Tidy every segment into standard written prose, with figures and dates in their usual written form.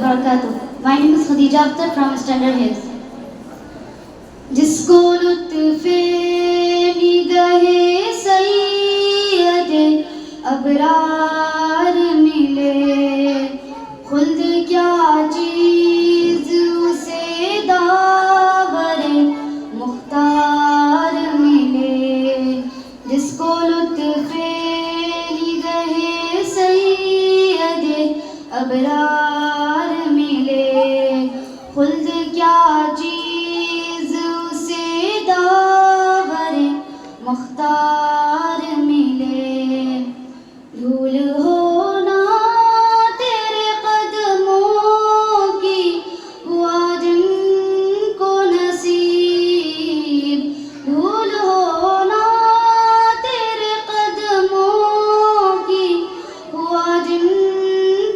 وبرکاتہ. My name is Khadija Akhtar from Standard Hills. جس کو لطف نگہ سید ابرار ملے، خلد کیا چیز اسے داور مختار ملے. جس کو لطف نگہ سید ابرار ملے، خلد کیا چیز اسے داور مختار ملے. دھول ہونا تیرے قدموں کی ہوا جن کو نصیب. دھول ہونا تیرے قدموں کی ہوا جن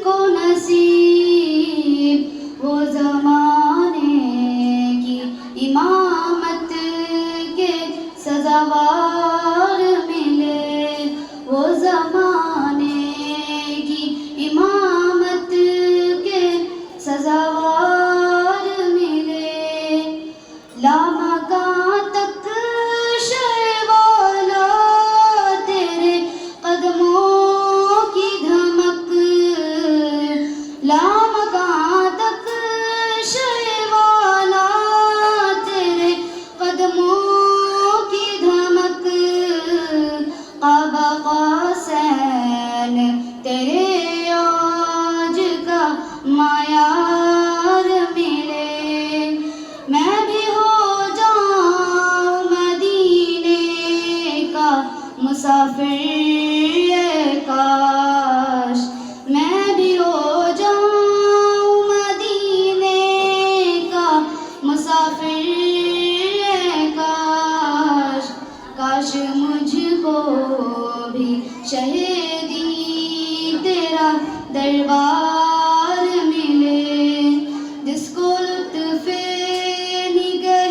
کو نصیب. وہ زمانے کی امامت کے سزاوار ملے. وہ زمانے کی امامت کے سزاوار ملے. لامکان تک شہ والا تیرے قدموں کی دھمک. لامکان تک شہ والا تیرے قدموں کی دھمک. قاب قوسین تیرے عوج کا معیار ملے. میں بھی ہو جاؤں مدینے کا مسافر اے کاش. میں بھی ہو جاؤں مدینے کا مسافر اے کاش. کاش مجھ کو بھی شہیدی تیرا دربار ملے. جس کو لطف نگہ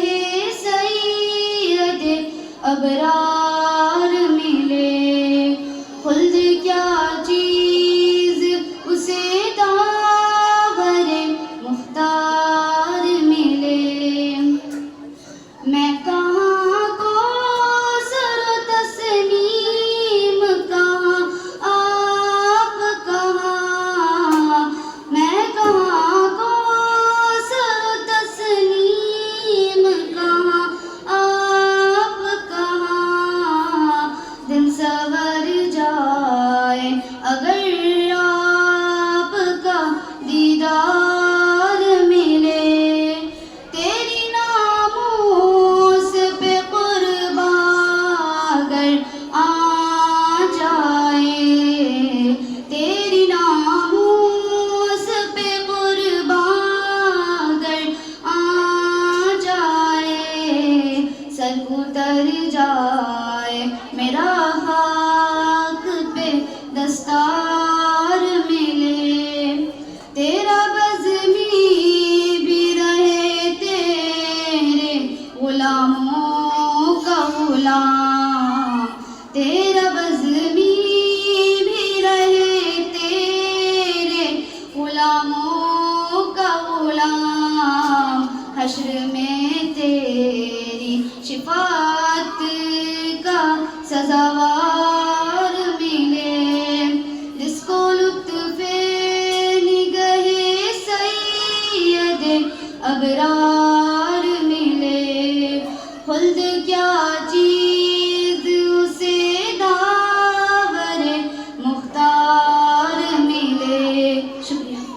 سید ابرار ملے، خلد کیا چیز اسے داور مختار ملے. میں کہاں کو سر تسلیم کہاں آپ کہاں. میں کہاں کو سر تسلیم کہاں آپ کہاں. دل سنور جائے اگر آپ کا دیدار ملے. تیری ناموس پہ قربان اگر آ جائے. تیری ناموس پہ قربان اگر آ جائے. سر اتر جائے میرا خاک پہ دستار ملے. تیرا بزمی بھی رہے تیرے غلاموں کا غلام. تیرا بزمی بھی رہے تیرے غلاموں کا غلام. حشر میں تیری شفاعت کا سزاوار ملے. جس کو لطف نگہ سید ابرار